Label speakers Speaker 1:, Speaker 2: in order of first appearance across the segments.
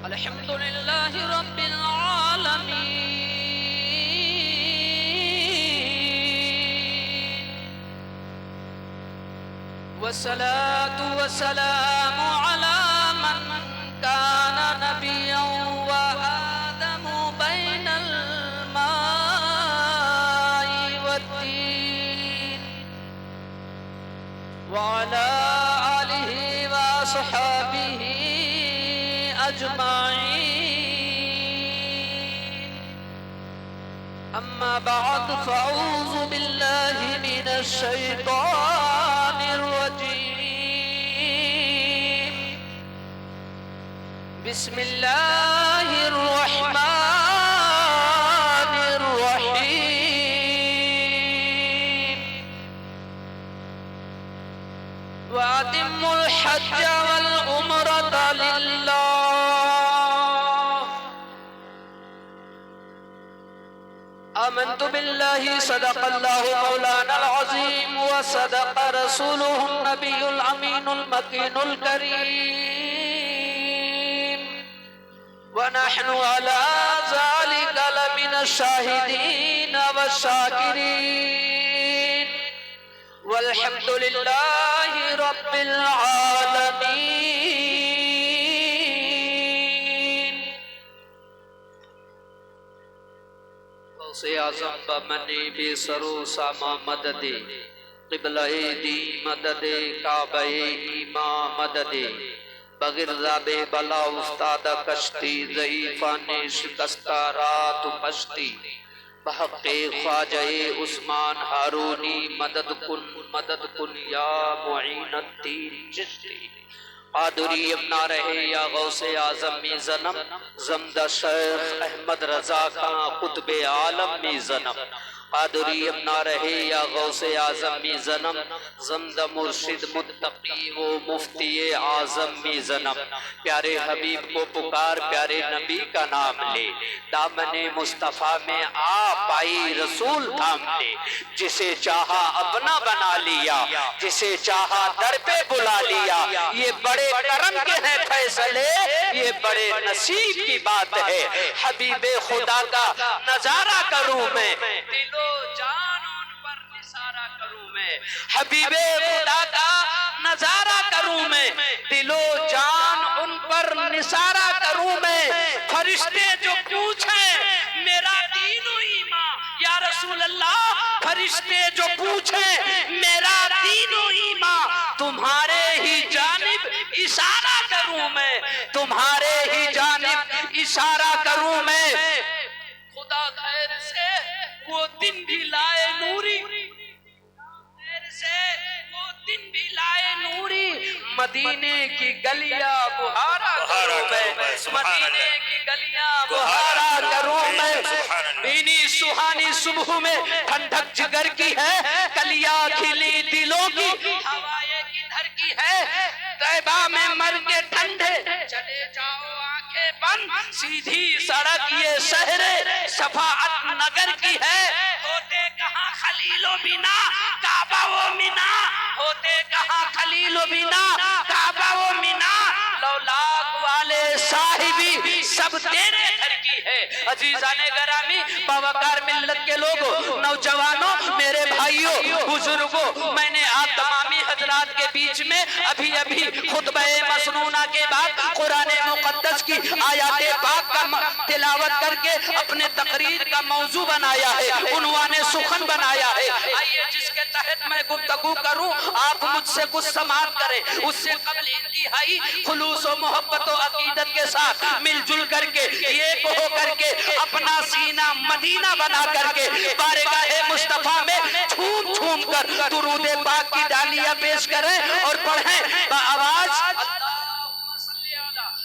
Speaker 1: الحمد لله رب العالمين والصلاة والسلام على من كان نبيا وآدم بين الماء والدين وعلى آله وصحبه أجمعين أما بعد فأعوذ بالله من الشيطان الرجيم بسم الله الرحمن الرحيم وأتموا الحج والعمرة لله آمنت بالله صدق الله مولانا العظيم وصدق رسوله النبي الأمين المكين الكريم ونحن على ذلك لمن الشاهدين والشاكرين والحمد لله رب العالمين غوث اعظم بمنی بے سرو ساما مدد قبلہ دی مدد کعبہ ایمان مدد بغیر راب بلا استاد کشتی ضعیفان شکستہ رات پشتی بحق خواجہ عثمان ہارونی مدد کن یا معین الدین چشتی قادری ابنا رہے یا غوث اعظم می زنم زمدہ شیخ احمد رضا خان قطب عالم می زنم قادری ابنا رہے یا غوث اعظم می زنم زمدہ مرشد متقی و مفتی اعظم می زنم پیارے حبیب کو پکار پیارے نبی کا نام لے دامن مصطفیٰ میں آپ آئی رسول تھام لے جسے چاہا اپنا بنا لیا جسے چاہا در پہ بلا لیا یہ بڑے کرم کے ہیں فیصلے یہ بڑے نصیب کی بات ہے حبیب خدا کا نظارہ کروں میں دل و جان ان پر نثارہ کروں میں حبیب خدا کا نظارہ کروں میں دل و جان ان پر نثارہ کروں میں فرشتے جو پوچھیں میرا دین و ایمان یا رسول اللہ فرشتے جو پوچھیں میرا دین و ایمان تمہارے ہی جانب اشارہ کروں میں تمہارے ہی جانب اشارہ کروں میں خدا خیر سے وہ دن بھی لائے نوری خیر سے وہ دن بھی لائے نوری مدینے کی گلیاں بہارا کروں میں مدینے کی گلیاں بہارا کروں میں بینی سہانی صبح میں ٹھنڈک جگر کی ہے کلیاں کھلی دلوں کی ہوائیں کدھر کی ہے طیبہ میں مر کے ٹھنڈے چلے جاؤ آنکھیں بند سیدھی سڑک یہ شہر شفاعت نگر کی ہے ہوتے کہاں خلیل و بنا کعبہ و منا ہوتے کہاں خلیل و بنا کعبہ و منا لولاک والے صاحبی سب تیرے گھر کی ہے عزیزان گرامی باوقار ملت کے لوگوں نوجوانوں میرے بھائیوں بزرگوں میں نے آپ تمامی حضرات کے بیچ میں ابھی خطبہ مسنونہ کے بعد قرآن مقدس کی آیات پاک کا تلاوت کر کے اپنے تقریر کا موضوع بنایا ہے عنوان سخن بنایا ہے آئیے جس کے تحت میں گفتگو کروں آپ مجھ سے کچھ سماعت کریں اس سے قبل انتہائی خلوص و محبت و عقیدت کے ساتھ مل جل کر کے ایک ہو کر کے اپنا سینہ مدینہ بنا کر کے بارگاہ مصطفیٰ میں چھوم چھوم کر درود پاک کی ڈالیاں پیش کریں اور پڑھیں بآواز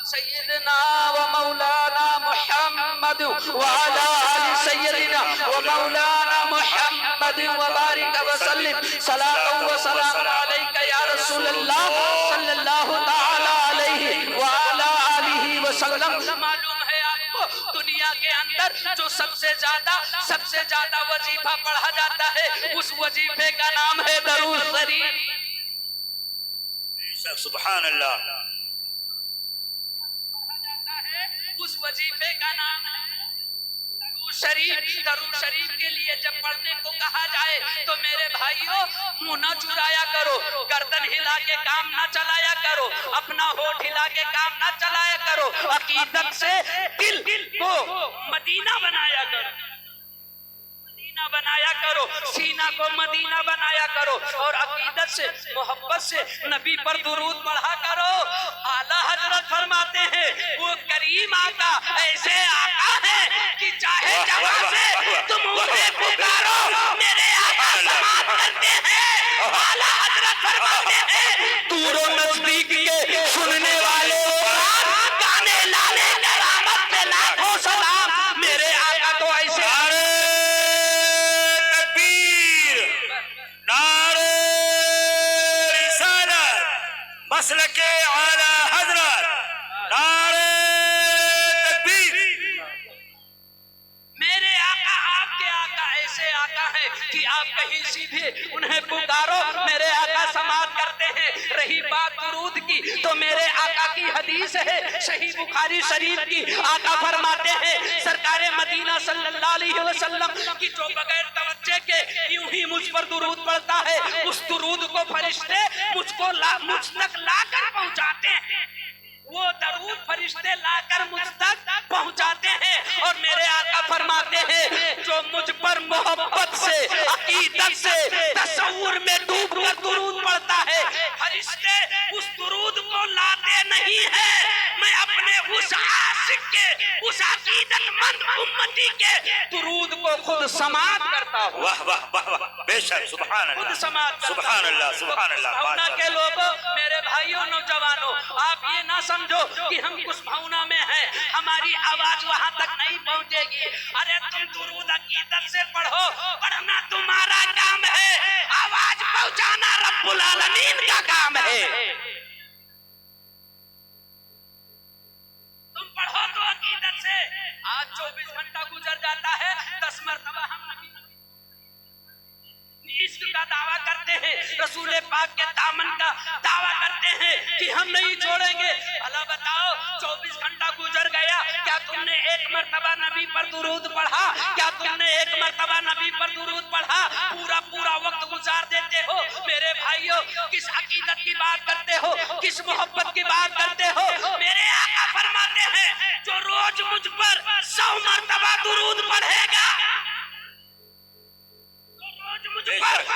Speaker 1: سیدنا و مولانا محمد وعلا آل سیدنا و مولانا محمد وبارک وسلم صلاة و سلام علیکہ یا رسول اللہ صلی اللہ تعالی علیہ وعلا آلہ وسلم معلوم ہے آپ کو دنیا کے اندر جو سب سے زیادہ وظیفہ پڑھا جاتا ہے اس وظیفے کا نام ہے درود شریف
Speaker 2: سبحان اللہ
Speaker 1: وظیفے کا نام ہے درود شریف کے لیے جب پڑھنے کو کہا جائے تو میرے بھائیوں منہ نہ چرایا کرو، گردن ہلا کے کام نہ چلایا کرو، اپنا ہونٹ ہلا کے کام نہ چلایا کرو، عقیدت سے دل کو مدینہ بنایا کرو، بنایا کرو، سینہ کو مدینہ بنایا کرو، اور عقیدت سے محبت سے نبی پر درود پڑھا کرو۔ اعلیٰ حضرت فرماتے ہیں وہ کریم آقا ایسے آقا ہے کہ چاہے جہاں سے تم انہیں پکارو میرے آقا سماعت کرتے ہیں۔ اعلیٰ حضرت فرماتے ہیں دور و نزدیک کے سننے والے گانے لانے کرامت پہ لاکھوں سلام، میرے آقا تو ایسے
Speaker 2: مسلک اعلیٰ حضرت، نعرہ تکبیر۔
Speaker 1: میرے آقا آپ کے آقا ایسے آقا ہیں کہ آپ کہیں سیدھے انہیں پکارو میرے آقا سماعت کرتے ہیں۔ رہی بات درود کی تو میرے آقا کی حدیث ہے صحیح بخاری شریف کی، آقا فرماتے ہیں سرکار مدینہ صلی اللہ علیہ وسلم کی جو بغیر توجہ کے یوں ہی مجھ پر درود پڑھتا ہے اس درود کو فرشتے مجھ تک لا کر پہنچاتے ہیں، وہ درود فرشتے لا کر مجھ تک پہنچاتے ہیں، اور میرے آقا فرماتے ہیں جو مجھ پر محبت سے عقیدت سے تصور میں ڈوب کر درود پڑھتا ہے فرشتے اس درود کو لاتے نہیں ہیں، میں اپنے اس عاشق کے اس عقیدت مند امتی کے درود کو خود سماعت کرتا ہوں۔
Speaker 2: واہ واہ واہ واہ، بے شک، سبحان اللہ،
Speaker 1: خود سماعت کرتا ہوں۔
Speaker 2: سبحان اللہ، سبحان اللہ۔
Speaker 1: بھاؤنا کے لوگوں، میرے بھائیوں نوجوانوں، آپ یہ نہ سمجھو کہ ہم کس بھاؤنا میں ہیں ہماری آواز وہاں تک نہیں پہنچے گی۔ ارے تم درود عقیدت سے پڑھو، پڑھنا تمہارا کام ہے، آواز پہنچانا رب العالمین کا کام ہے۔ تم پڑھو تو عقیدت سے۔ آج 24 گھنٹہ گزر جاتا ہے 10 مرتبہ ہم عشق کا دعویٰ کرتے ہیں، رسول پاک کے دامن کا دعویٰ کرتے ہیں کہ ہم نہیں چھوڑیں گے۔ اللہ بتاؤ 24 گھنٹہ گزر گیا، کیا تم نے ایک مرتبہ نبی پر درود پڑھا؟ کیا تم نے ایک مرتبہ نبی پر درود پڑھا؟ پورا وقت گزار دیتے ہو۔ میرے بھائیوں کس عقیدت کی بات کرتے ہو، کس محبت کی بات کرتے ہو؟ میرے آقا فرماتے ہیں جو روز مجھ پر 100 مرتبہ درود پڑھے گا،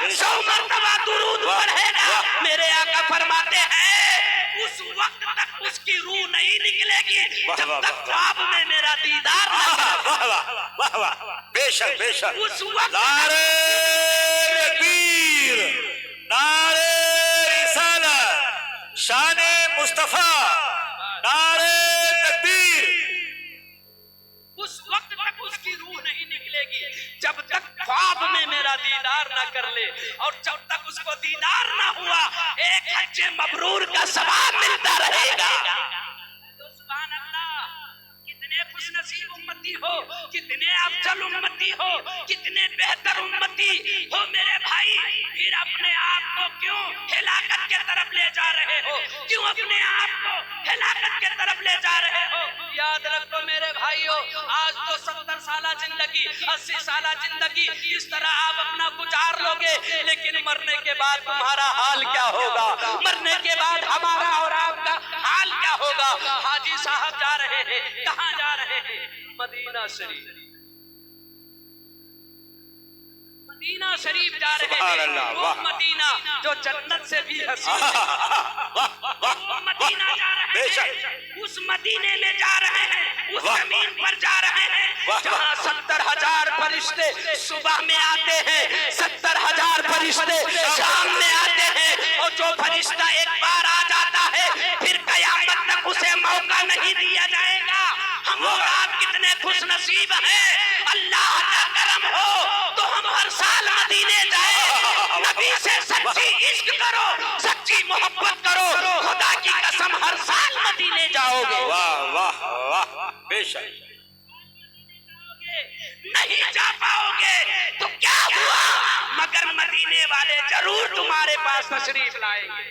Speaker 1: 100 مرتبہ درود پڑھے گا، میرے آقا فرماتے ہیں اس وقت تک اس کی روح نہیں نکلے گی جب تک خواب میں میرا دیدار نہ کرے۔
Speaker 2: واہ واہ واہ واہ، بے شک بے شک۔
Speaker 1: اس وقت
Speaker 2: نعرہ تکبیر، نعرہ رسالت، شان مصطفیٰ، نعرہ تکبیر۔
Speaker 1: اس وقت تک اس کی روح نہیں نکلے گی جب تک خواب میں میرا دیدار نہ کر لے، اور جب تک اس کو دیدار نہ ہوا ایک حج مبرور کا ثواب ملتا رہے گا۔ تو سبحان اللہ، کتنے خوش نصیب امتی ہو، کتنے افضل امتی ہو، کتنے بہتر امتی ہو میرے بھائی، پھر اپنے آپ کو کیوں ہلاکت کے طرف لے جا رہے ہو؟ کیوں اپنے آپ کو ہلاکت کے طرف لے جا رہے ہو؟ یاد رکھو میرے بھائیوں، آج تو 70 سالہ زندگی، 80 سالہ زندگی اس طرح آپ اپنا گزار لوگے، لیکن مرنے کے بعد تمہارا حال کیا ہوگا؟ مرنے کے بعد ہمارا اور آپ کا حال کیا ہوگا؟ حاجی صاحب جا رہے ہیں، کہاں جا رہے ہیں؟ مدینہ شریف، مدینہ شریف جا رہے ہیں، وہ مدینہ جو جنت سے بھی حسین ہے، وہ مدینہ جا رہے ہیں، اس مدینے میں جا رہے ہیں، اس زمین پر جا رہے ہیں جہاں 70,000 فرشتے صبح میں آتے ہیں، 70,000 فرشتے شام میں آتے ہیں، اور جو فرشتہ ایک بار آ جاتا ہے پھر قیامت تک اسے موقع نہیں دیا جائے گا۔ ہم اور آپ کتنے خوش نصیب ہیں، اللہ کا کرم ہو تو ہم ہر سال مدینے جائیں، نبی سے سچی عشق کرو، سچی محبت کرو، خدا کی قسم ہر سال مدینے جاؤ گے۔
Speaker 2: واہ واہ واہ، بے شک۔
Speaker 1: نہیں جا پاؤ گے تو کیا ہوا، مگر مدینے والے ضرور تمہارے پاس تشریف لائیں گے۔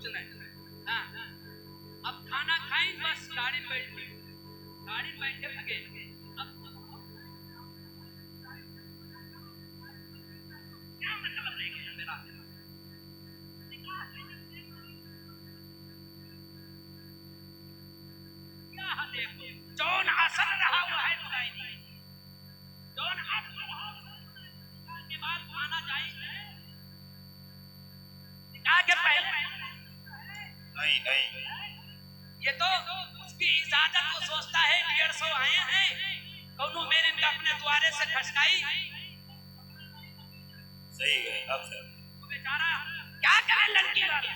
Speaker 1: کچھ نہیں. ہاں اب کھانا کھائیں بس گاڑی بیٹھے لگے. اب کیا مطلب رہ گیا میرا؟ جون حاصل رہا ہوا ہے خدائی دی. جون حاصل رہا ہوا ہے کے بعد کھانا چاہیے نکاح کے پہلے
Speaker 2: نہیں.
Speaker 1: یہ تو اس کی اجازت کو سوچتا ہے. 150 آئے ہیں کونوں میرے اپنے دوارے سے کھسکائی.
Speaker 2: صحیح ہے. اب سر
Speaker 1: بیچارہ کیا کرے لڑکی والا.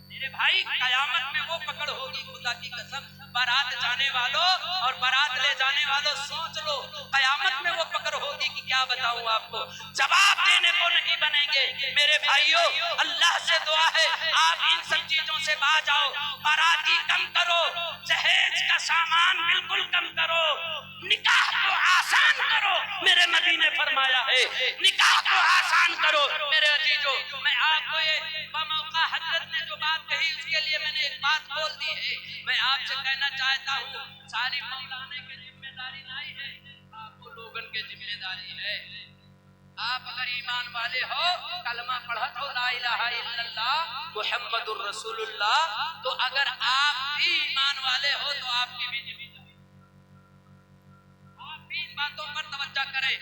Speaker 1: میرے بھائی قیامت میں وہ پکڑ ہوگی خدا کی قسم. بارات جانے والوں اور بارات لے جانے والوں سوچ لو قیامت میں وہ پکڑ ہوگی کہ کیا بتاؤں آپ کو. جواب دینے کو نہیں بنیں گے. میرے بھائیوں اللہ سے دعا ہے آپ ان سب چیزوں سے باز آؤ. باراتی کم کرو, جہیز کا سامان بالکل کم کرو, نکاح کو آسان کرو. میرے نبی نے فرمایا ہے نکاح کو آسان کرو. میرے عزیزو میں آپ کو یہ بموقع حضرت نے جو بات کہی اس کے لیے میں نے ایک بات بول دی ہے. میں آپ سے کہنا چاہتا ہوں ساری مولانے کی ذمہ داری نہیں ہے, آپ کو لوگن کی ذمہ داری ہے. آپ اگر ایمان والے ہو کلمہ پڑھت ہو لا الہ الا اللہ محمد الرسول اللہ, تو اگر آپ بھی ایمان والے ہو تو آپ کی بھی ذمہ داری, آپ بھی ان باتوں پر توجہ کریں.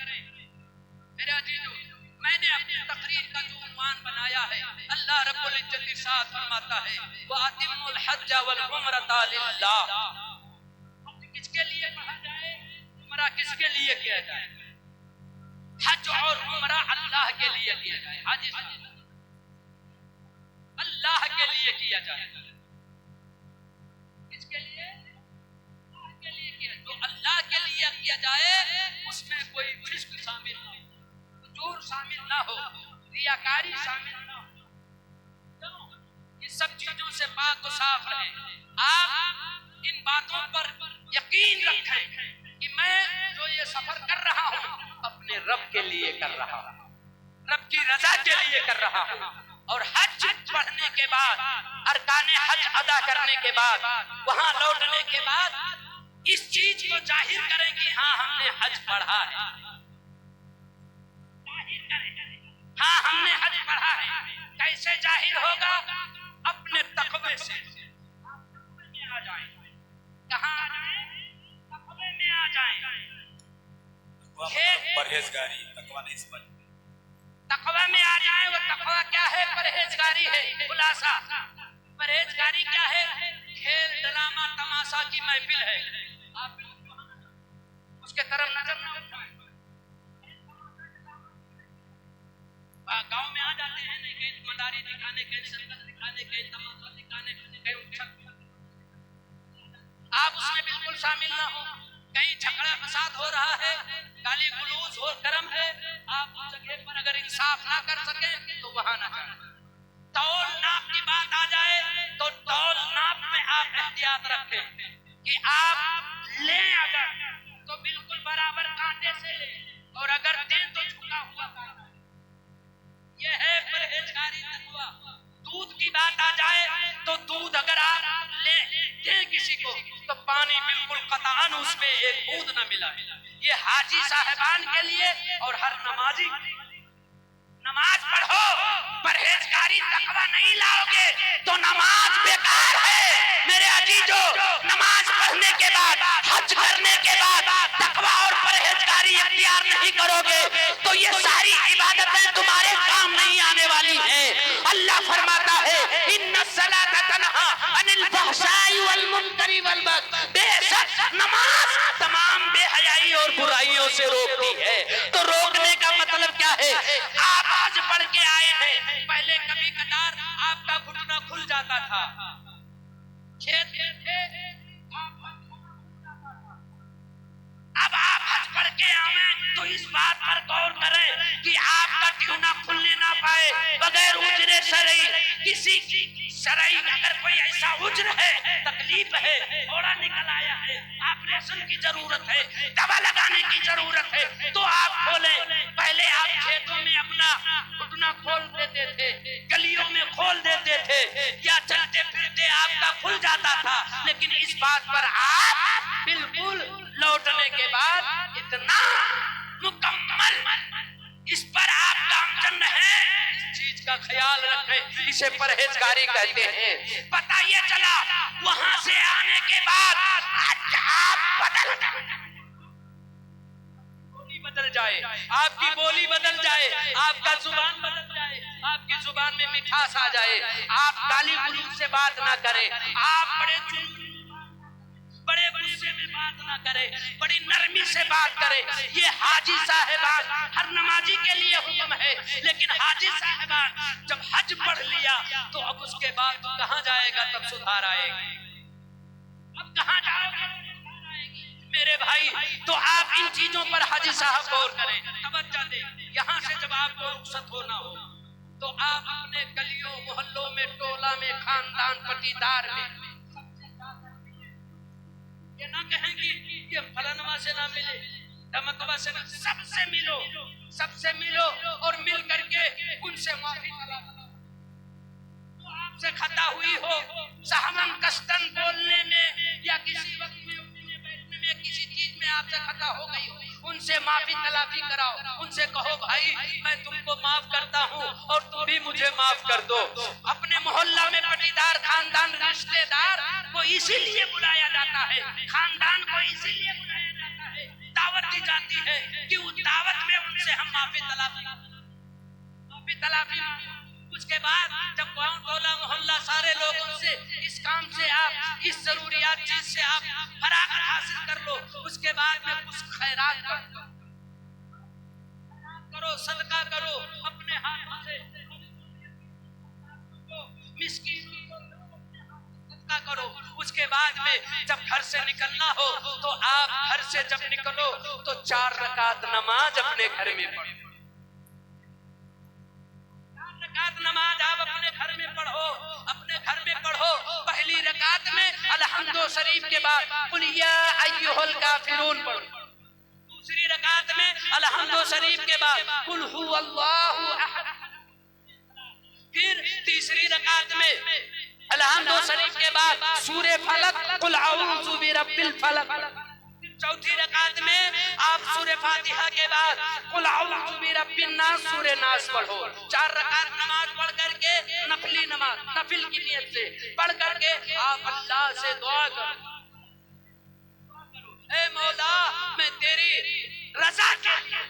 Speaker 1: میرے عزیزو میں نے اپنی تقریر کا جو عنوان بنایا ہے اللہ رب العزت ارشاد فرماتا ہے وَأَتِمُّوا الْحَجَّ وَالْعُمْرَةَ لِلَّهِ. حج کس کے لیے پڑھا جائے, عمرہ کس کے لیے کیا جائے؟ حج اور عمرہ اللہ کے لیے کیا جائے. حج اللہ کے لیے کیا جائے. کس کے لیے؟ اللہ کے لیے کیا. جو اللہ کے لیے کیا جائے اس میں کوئی فسق شامل نہ ہو, فجور شامل نہ ہو, ریاکاری شامل نہ ہو. یہ سب چیزوں سے پاک و صاف رہیں. آپ ان باتوں پر یقین رکھیں کہ میں جو یہ سفر کر رہا ہوں اپنے رب کے لیے کر رہا ہوں, رب کی رضا کے لیے کر رہا ہوں. اور حج پڑھنے کے بعد ارکان حج ادا کرنے کے بعد وہاں لوٹنے کے بعد اس چیز کو ظاہر کریں کہ ہاں ہم نے حج پڑھا ہے. ہاں ہم نے حج پڑھا ہے. کیسے ظاہر ہوگا؟ اپنے تقوی سے. تقوی میں آ جائیں. کہاں آ جائیں؟ تقوی میں آ جائیں.
Speaker 2: پرہیزگاری تقویٰ نہیں سمجھ.
Speaker 1: تقوی میں آ جائیں. وہ تقوی کیا ہے؟ پرہیزگاری ہے. خلاصہ پرہیزگاری کیا ہے؟ کھیل ڈرامہ تماشا کی محفل ہے, آپ اس کے طرف نظر نہ اٹھائیں. گاؤں میں آ جاتے ہیں نہیں کہیں مداری دکھانے, کہیں سرکس دکھانے, کہیں تماشا دکھانے, کہیں اچھل. آپ اس میں بالکل شامل نہ ہو. کہیں جھگڑا فساد ہو رہا ہے, گالی گلوچ ہو کرم ہے, آپ اس جگہ پر اگر انصاف نہ کر سکیں تو وہاں نہ جائیں. تول ناپ کی بات آ جائے تو تول ناپ میں آپ احتیاط رکھیں کہ آپ لیں اگر تو بالکل برابر کانٹے سے لیں, اور اگر دیں تو جھکا ہوا کانٹا. یہ ہے پرہیزگاری تقویٰ. دودھ کی بات آ جائے تو دودھ اگر آپ لیں دیں کسی کو تو پانی بالکل قطعاً اس میں ایک بوند نہ ملا. یہ حاجی صاحبان کے لیے اور ہر نمازی. نماز پڑھو, پرہیزگاری تقویٰ نہیں لاؤ گے تو نماز بیکار ہے. میرے عزیزو نماز پڑھنے کے بعد حج کرنے کے بعد تقویٰ اور پرہیزگاری اختیار نہیں کرو گے تو یہ ساری عبادتیں تمہارے کام نہیں آنے والی ہیں. اللہ فرماتا ہے ان الصلاۃ تنہی عن الفحشاء والمنکر والبغی. بے شک نماز تمام بے حیائی اور برائیوں سے روکتی ہے. تو روکنے کا مطلب کیا ہے؟ آپ حج پڑھ کے آئے ہیں, پہلے کبھی کبھار آپ کا گھٹنا کھل جاتا تھا, کھیت میں تھے, اب آپ حج پڑھ کے آئیں تو اس بات پر غور کریں کہ آپ کا گھٹنا کھلنے نہ پائے بغیر اجرے شرعی. کسی شرعی اگر کوئی ایسا عذر ہے, تکلیف ہے, گھوڑا نکل آیا ہے, آپریشن کی ضرورت ہے, دوا لگانے کی ضرورت ہے تو آپ کھولیں. پہلے آپ کھیتوں میں اپنا گھٹنا کھول دیتے تھے, گلیوں میں کھول دیتے تھے, یا چلتے کھل جاتا تھا، لیکن اس بات پر آپ بالکل لوٹنے کے بعد اتنا مکمل اس پر آپ گامزن ہیں، اس چیز کا خیال رکھیں، اسے پرہیزگاری کہتے ہیں۔ پتہ یہ چلا وہاں سے آنے کے بعد آج آپ بدل جائے، آپ کی بولی بدل جائے، آپ کا زبان بدل جائے، آپ کی زبان میں مٹھاس آ جائے، آپ گالی گلوچ سے بات نہ کریں، آپ بڑے غصے میں بات نہ کریں، بڑی نرمی سے بات کریں۔ یہ حاجی صاحبان ہر نمازی کے لیے حکم ہے، لیکن حاجی صاحبان جب حج پڑھ لیا تو اب اس کے بعد کہاں جائے گا تب سدھار آئے گی، اب کہاں جاؤ گے میرے بھائی؟ تو آپ ان چیزوں پر حاجی صاحب غور کریں، توجہ دیں۔ یہاں سے جب آپ کو رخصت ہونا ہو تو آپ اپنے گلیوں محلوں میں ٹولہ میں خاندان پٹیدار میں یہ نہ کہیں گی کہ فلانوا سے نہ ملے، ڈمکوا سے نہ، سب سے ملو اور مل کر کے ان سے معافی طلب کرو۔ تو آپ سے خطا ہوئی ہو سہمن کستن بولنے میں یا کسی وقت میں اٹھنے بیٹھنے میں کسی چیز میں آپ سے خطا ہو گئی ہو، ان سے معافی طلبی کراؤ، ان سے کہو بھائی میں تم کو معاف کرتا ہوں اور تم بھی مجھے معاف کر دو۔ اپنے محلہ میں پٹیدار خاندان رشتے دار کو اسی لیے بلایا جاتا ہے، خاندان کو اسی لیے بلایا جاتا ہے، دعوت دی جاتی ہے کہ اس دعوت میں ان سے ہم معافی طلبی اس کے بعد جب گاؤں ٹولہ محلہ سارے لوگوں سے اس کام سے آپ اس ضروریات چیز سے آپ فراغت حاصل کر لو، اس کے بعد میں کچھ خیرات کرو، صدقہ کرو، اپنے ہاتھوں سے مسکینوں کو صدقہ کرو۔ اس کے بعد میں جب گھر سے نکلنا ہو تو آپ گھر سے جب نکلو تو 4 رکعت نماز اپنے گھر میں پڑھو، 4 رکعت نماز آپ اپنے گھر میں پڑھو، اپنے گھر میں پڑھو۔ پہلی رکعت میں الحمد شریف کے بعد قل یا ایھا الکافرون پڑھو، دوسری رکعت میں الحمد شریف کے بعد قل ھو اللہ احد، پھر تیسری رکعت میں الحمد شریف کے بعد سورہ فلق قل اعوذ برب الفلق، چوتھی رکعت میں آپ سورہ فاتحہ کے بعد قل اعوذ برب الناس سورہ ناس پڑھو۔ 4 رکعت نماز پڑھ کر کے نفلی نماز نفل کی نیت سے پڑھ کر کے آپ اللہ سے دعا کرو، اے مولا میں تیری رضا کے لیے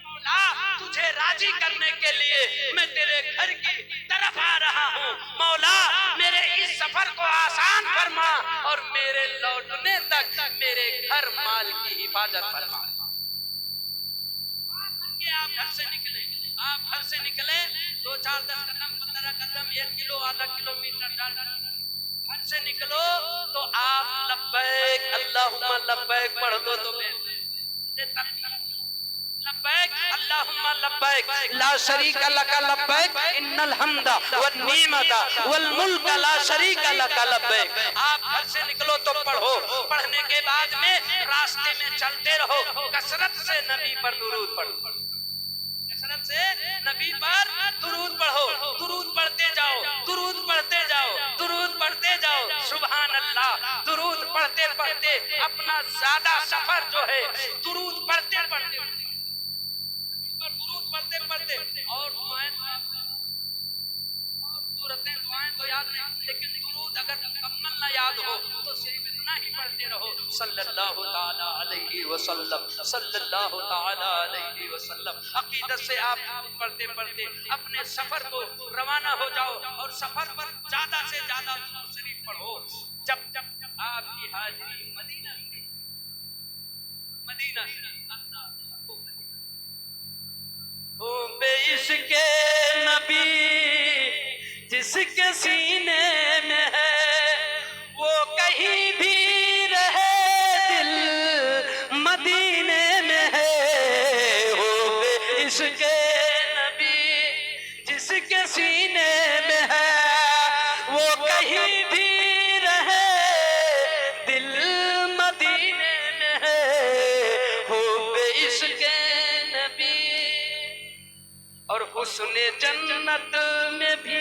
Speaker 1: مولا تجھے راضی کرنے کے لیے میں تیرے گھر کی طرف آ رہا ہوں، مولا میرے اس سفر کو آسان فرما اور میرے لوٹنے تک میرے گھر مال کی حفاظت فرما۔ آپ گھر سے نکلے، آپ گھر سے نکلے 2-4 10 قدم 15 قدم 1 کلو آدھا کلومیٹر گھر سے نکلو تو آپ لبیک اللہم لبیک پڑھ دو تو لبیک اللہم لبیک لا شریک لک لبیک ان الحمد والنعمت والملک لا شریک لک لبیک۔ آپ گھر سے نکلو تو پڑھو، پڑھنے کے بعد میں راستے میں چلتے رہو، کثرت سے نبی پر درود پڑھو، کثرت سے نبی پر درود پڑھو، درود پڑھتے جاؤ، درود پڑھتے جاؤ، درود پڑھتے جاؤ، سبحان اللہ۔ درود پڑھتے پڑھتے اپنا زیادہ سفر جو ہے درود پڑھتے پڑھتے اور دعائیں تو یاد نہیں، لیکن درود اگر مکمل نہ یاد ہو تو صرف اتنا ہی پڑھتے رہو صلی اللہ تعالی علیہ وسلم، صلی اللہ تعالی علیہ وسلم۔ عقیدت سے آپ پڑھتے پڑھتے اپنے سفر کو روانہ ہو جاؤ اور سفر پر زیادہ سے زیادہ درود شریف پڑھو۔ جب آپ کی حاضری مدینہ بے عشق نبی جس کے سینے میں ہے وہ کہیں بھی رہے دل مدینے میں ہے، وہ بے عشق نبی جس کے سینے میں ہے وہ کہیں بھی رہے دل مدینے میں ہے، وہ بے عشق نبی۔ اور حسن جنت میں بھی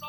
Speaker 1: 100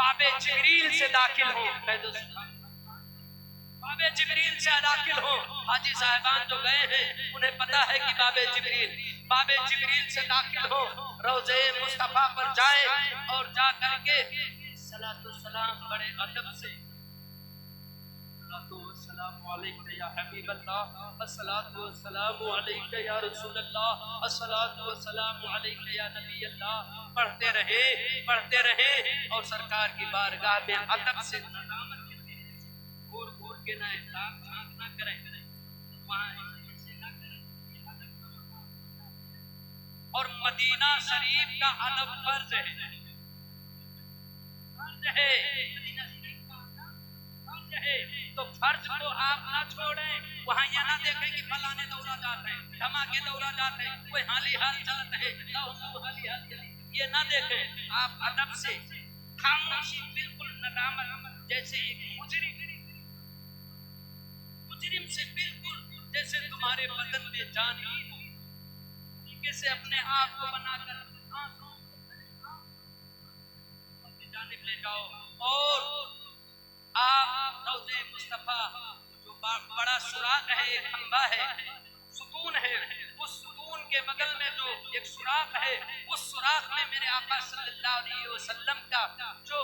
Speaker 1: باب جبریل سے داخل ہوں، باب جبریل سے داخل ہوں۔ حاجی صاحبان جو گئے ہیں انہیں پتا ہے کہ باب جبریل سے داخل ہوں، روضہ مصطفیٰ پر جائیں اور جا کر کے صلاۃ السلام بڑے ادب سے، السلام علیکم یا حبیب اللہ، الصلاۃ والسلام علیک یا رسول اللہ، الصلاۃ والسلام علیک یا نبی اللہ، پڑھتے رہے اور سرکار کی بارگاہ میں ادب سے گور گور کے نہ جھانک نہ کریں، اور مدینہ شریف کا ادب فرض ہے، تو فرض کو آپ نہ چھوڑیں۔ وہاں یہ نہ دیکھیں کہ فلانے دورہ جاتے ہیں، دھماکے دورہ جاتے ہیں، کوئی حالی حال چلتے ہیں، یہ نہ دیکھیں، آپ ادب سے خاموشی، بالکل ندامت، جیسے ایک مجرم سے بالکل جیسے تمہارے بدن میں جان ہی ہو، طریقے سے اپنے آپ کو بنا کر جانب لے جاؤ، اور آپ روضہ مصطفیٰ جو بڑا سوراخ ہے، ایک کھمبا ہے، ستون ہے، اس ستون کے بغل میں جو ایک سوراخ ہے، اس سوراخ میں میرے آقا صلی اللہ علیہ وسلم کا جو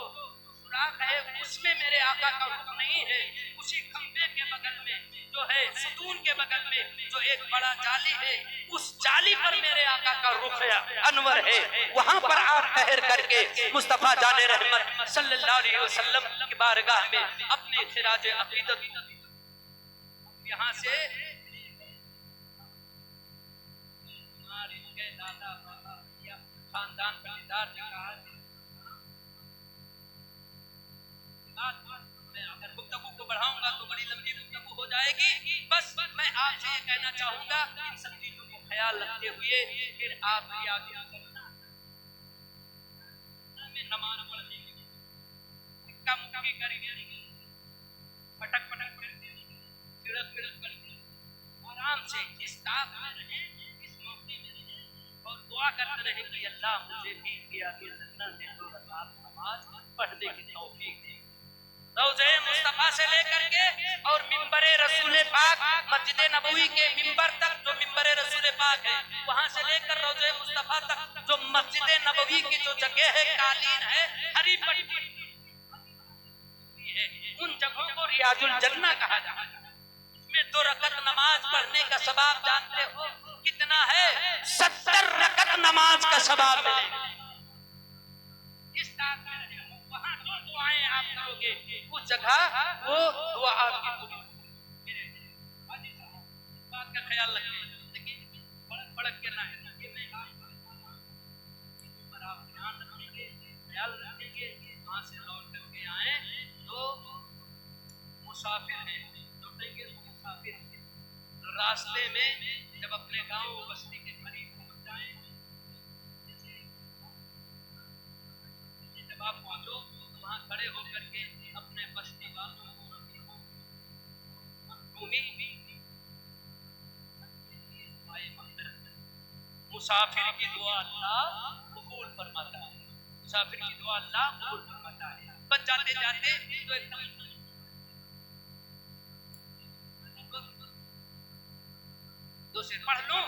Speaker 1: سوراخ ہے اس میں میرے آقا کا رخ نہیں ہے، اسی کھمبے کے بغل میں جو ہے، ستون کے بغل میں جو ایک بڑا جالی ہے، اس جالی پر میرے آقا کا رخ انور ہے، وہاں پر آپ ٹھہر کر کے مصطفیٰ جان رحمت صلی اللہ علیہ وسلم کی بارگاہ میں اپنی خراج عقیدت یہاں سے ہمارے دادا بابا یا خاندان کا دیدار دکھا ہے۔ میں اگر گفتگو کو بڑھاؤں گا تو بڑی لمبی گفتگو ہو جائے گی، بس میں آپ سے یہ کہنا چاہوں گا ان سب چیزوں کو خیال رکھتے ہوئے پھر آپ ریاض کرنا، نماز پڑھنے کی اکا مکی کریں گے، پٹک پٹک کرتے پھڑک پھڑک کرتے آرام سے اس طاق میں رہیں، اس موقع میں رہیں اور دعا کرتے رہیں کہ اللہ مجھے بھی کیا کہ جنت میں 2 رکعت نماز پڑھنے کی توفیق دے۔ روضہ مصطفیٰ سے لے کر کے اور منبر رسول پاک، مسجد نبوی کے منبر تک جو منبر رسول پاک ہے، وہاں سے لے کر روضہ مصطفیٰ تک جو مسجد نبوی کی جو جگہ ہے، قالین ہے، ہری پٹی ہے، ان جگہوں کو ریاض الجنہ کہا جاتا ہے۔ اس میں 2 رکعت نماز پڑھنے کا ثواب جانتے ہو کتنا ہے؟ 70 رکعت نماز کا ثواب ملے گا۔ اس طرح وہاں جو دعائیں آپ کرو گے اس جگہ وہ دعا آپ کی پوری ہوگی۔ اس بات کا خیال رکھیں، لیکن بڑک کے نہ ہے، یہ میں آپ پر آپ دھیان رکھیں گے، خیال رکھیں گے، وہاں سے لوٹ کر کے آئیں تو مسافر ہیں، لوٹیں گے تو مسافر ہیں، راستے میں جب اپنے گاؤں بستی کے قریب پہنچ جائیں، جب آپ پہنچو تو وہاں کھڑے ہو کر کے اپنے بستی والوں کو مسافر کی دعا اللہ قبول فرماتا ہے، مسافر کی دعا اللہ قبول فرماتا ہے۔ بس جاتے جاتے تو ایک دوسرے پڑھ لوں